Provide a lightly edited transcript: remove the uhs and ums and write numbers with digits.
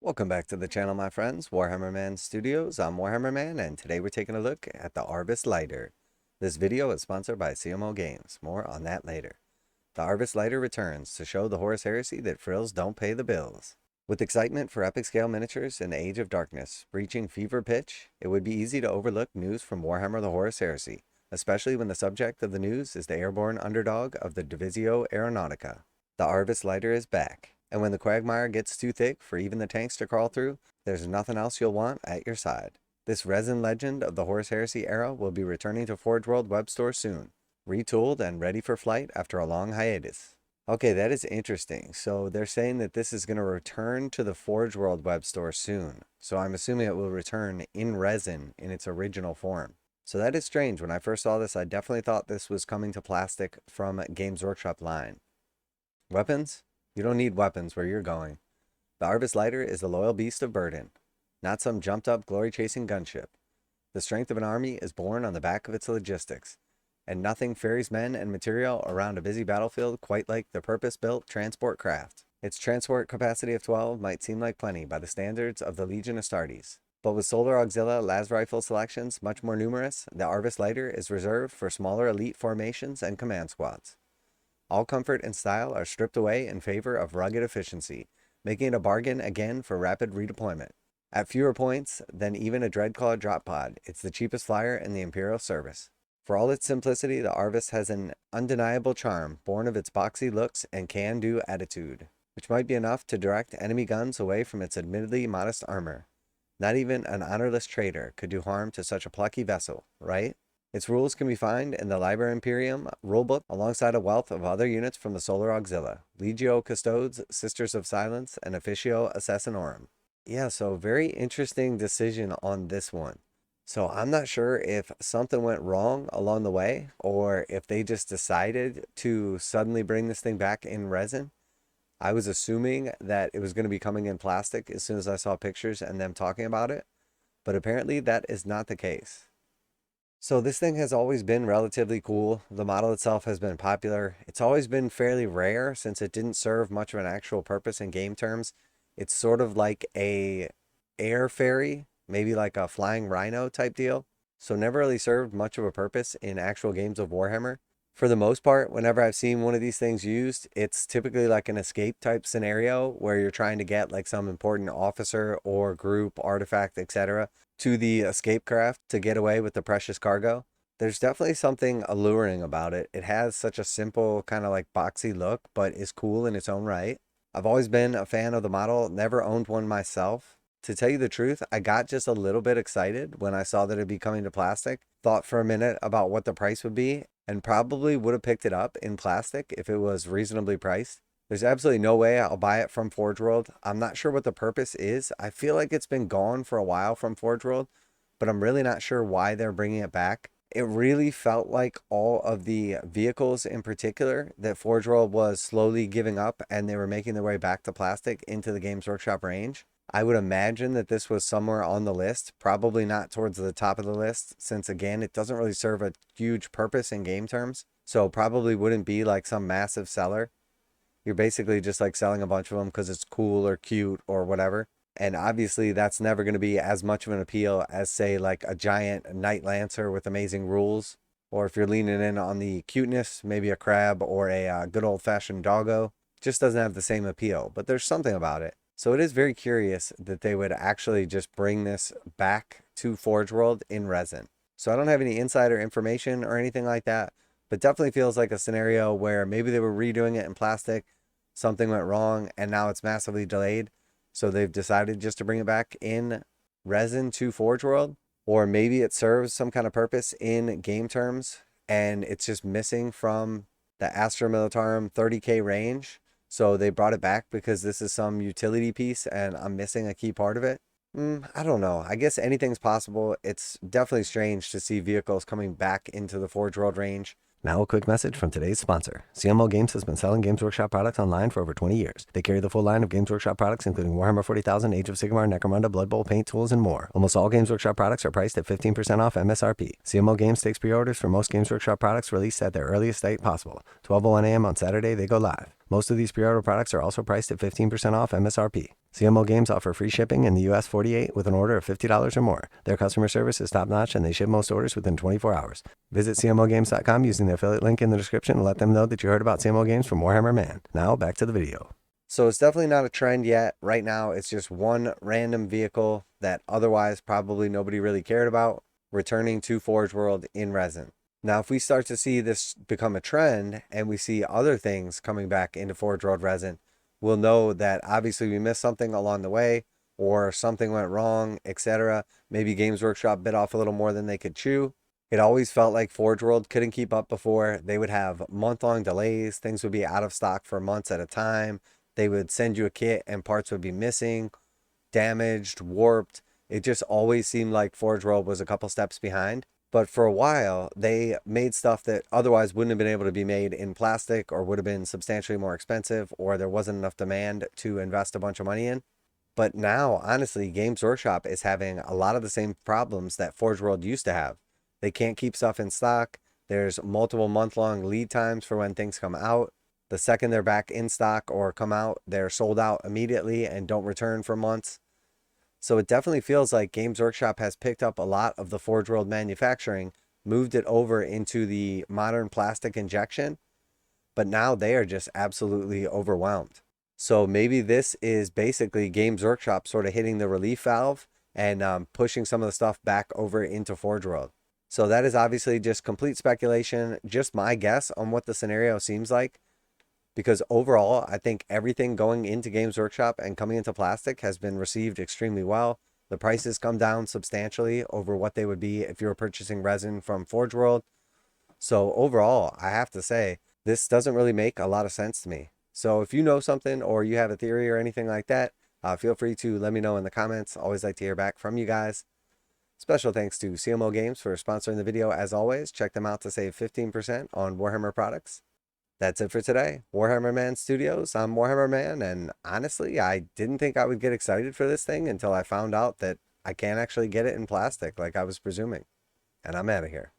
Welcome back to the channel, my friends. Warhammer Man Studios. I'm Warhammer Man, and today we're taking a look at the Arvus Lighter. This video is sponsored by CMO Games. More on that later. The Arvus Lighter returns to show the Horus Heresy that frills don't pay the bills. With excitement for epic scale miniatures in the Age of Darkness reaching fever pitch, it would be easy to overlook news from Warhammer the Horus Heresy, especially when the subject of the news is the airborne underdog of the Divisio Aeronautica. The Arvus Lighter is back. And when the quagmire gets too thick for even the tanks to crawl through, there's nothing else you'll want at your side. This resin legend of the Horus Heresy era will be returning to Forgeworld web store soon, retooled and ready for flight after a long hiatus. Okay, that is interesting. So they're saying that this is going to return to the Forgeworld web store soon. So I'm assuming it will return in resin in its original form. So that is strange. When I first saw this, I definitely thought this was coming to plastic from Games Workshop line. Weapons? You don't need weapons where you're going. The Arvus Lighter is the loyal beast of burden, not some jumped-up, glory-chasing gunship. The strength of an army is born on the back of its logistics, and nothing ferries men and material around a busy battlefield quite like the purpose-built transport craft. Its transport capacity of 12 might seem like plenty by the standards of the Legion Astartes, but with Solar Auxilia las rifle selections much more numerous, the Arvus Lighter is reserved for smaller elite formations and command squads. All comfort and style are stripped away in favor of rugged efficiency, making it a bargain again for rapid redeployment. At fewer points than even a Dreadclaw drop pod, it's the cheapest flyer in the Imperial service. For all its simplicity, the Arvus has an undeniable charm born of its boxy looks and can-do attitude, which might be enough to direct enemy guns away from its admittedly modest armor. Not even an honorless traitor could do harm to such a plucky vessel, right? Its rules can be found in the Liber Imperium rulebook alongside a wealth of other units from the Solar Auxilia, Legio Custodes, Sisters of Silence, and Officio Assassinorum. Yeah, so very interesting decision on this one. So I'm not sure if something went wrong along the way, or if they just decided to suddenly bring this thing back in resin. I was assuming that it was going to be coming in plastic as soon as I saw pictures and them talking about it, but apparently that is not the case. So this thing has always been relatively cool. The model itself has been popular. It's always been fairly rare since it didn't serve much of an actual purpose in game terms. It's sort of like a air fairy, maybe like a flying rhino type deal. So never really served much of a purpose in actual games of Warhammer. For the most part, whenever I've seen one of these things used, it's typically like an escape type scenario where you're trying to get like some important officer or group, artifact, etc. to the escape craft to get away with the precious cargo. There's definitely something alluring about it. It has such a simple kind of like boxy look, but is cool in its own right. I've always been a fan of the model, never owned one myself. To tell you the truth, I got just a little bit excited when I saw that it'd be coming to plastic. Thought for a minute about what the price would be, and probably would have picked it up in plastic if it was reasonably priced. There's absolutely no way I'll buy it from Forgeworld. I'm not sure what the purpose is. I feel like it's been gone for a while from Forgeworld, but I'm really not sure why they're bringing it back. It really felt like all of the vehicles in particular that Forgeworld was slowly giving up and they were making their way back to plastic into the Games Workshop range. I would imagine that this was somewhere on the list, probably not towards the top of the list, since again, it doesn't really serve a huge purpose in game terms. So probably wouldn't be like some massive seller. You're basically just like selling a bunch of them because it's cool or cute or whatever. And obviously that's never going to be as much of an appeal as say like a giant Knight Lancer with amazing rules. Or if you're leaning in on the cuteness, maybe a crab or a good old fashioned doggo. Just doesn't have the same appeal, but there's something about it. So it is very curious that they would actually just bring this back to Forgeworld in resin. So I don't have any insider information or anything like that, but definitely feels like a scenario where maybe they were redoing it in plastic, something went wrong, and now it's massively delayed. So they've decided just to bring it back in resin to Forgeworld, or maybe it serves some kind of purpose in game terms, and it's just missing from the Astra Militarum 30K range. So they brought it back because this is some utility piece and I'm missing a key part of it. I don't know. I guess anything's possible. It's definitely strange to see vehicles coming back into the Forgeworld range. Now a quick message from today's sponsor. CMO Games has been selling Games Workshop products online for over 20 years. They carry the full line of Games Workshop products, including Warhammer 40,000, Age of Sigmar, Necromunda, Blood Bowl, paint tools, and more. Almost all Games Workshop products are priced at 15% off MSRP. CMO Games takes pre-orders for most Games Workshop products released at their earliest date possible. 12:01 a.m. on Saturday, they go live. Most of these pre-order products are also priced at 15% off MSRP. CMO Games offer free shipping in the US 48 with an order of $50 or more. Their customer service is top-notch and they ship most orders within 24 hours. Visit CMOGames.com using the affiliate link in the description and let them know that you heard about CMO Games from Warhammer Man. Now, back to the video. So it's definitely not a trend yet. Right now, it's just one random vehicle that otherwise probably nobody really cared about, returning to Forge World in resin. Now, if we start to see this become a trend and we see other things coming back into Forge World resin, we'll know that obviously we missed something along the way or something went wrong, etc. Maybe Games Workshop bit off a little more than they could chew. It always felt like Forge World couldn't keep up before. They would have month-long delays. Things would be out of stock for months at a time. They would send you a kit and parts would be missing, damaged, warped. It just always seemed like Forge World was a couple steps behind. But for a while, they made stuff that otherwise wouldn't have been able to be made in plastic or would have been substantially more expensive, or there wasn't enough demand to invest a bunch of money in. But now, honestly, Games Workshop is having a lot of the same problems that Forge World used to have. They can't keep stuff in stock. There's multiple month-long lead times for when things come out. The second they're back in stock or come out, they're sold out immediately and don't return for months. So it definitely feels like Games Workshop has picked up a lot of the Forge World manufacturing, moved it over into the modern plastic injection, but now they are just absolutely overwhelmed. So maybe this is basically Games Workshop sort of hitting the relief valve and pushing some of the stuff back over into Forge World. So that is obviously just complete speculation, just my guess on what the scenario seems like. Because overall, I think everything going into Games Workshop and coming into plastic has been received extremely well. The prices come down substantially over what they would be if you were purchasing resin from Forge World. So overall, I have to say, this doesn't really make a lot of sense to me. So if you know something or you have a theory or anything like that, feel free to let me know in the comments. Always like to hear back from you guys. Special thanks to CMO Games for sponsoring the video as always. Check them out to save 15% on Warhammer products. That's it for today. Warhammer Man Studios. I'm Warhammer Man, and honestly, I didn't think I would get excited for this thing until I found out that I can't actually get it in plastic like I was presuming. And I'm out of here.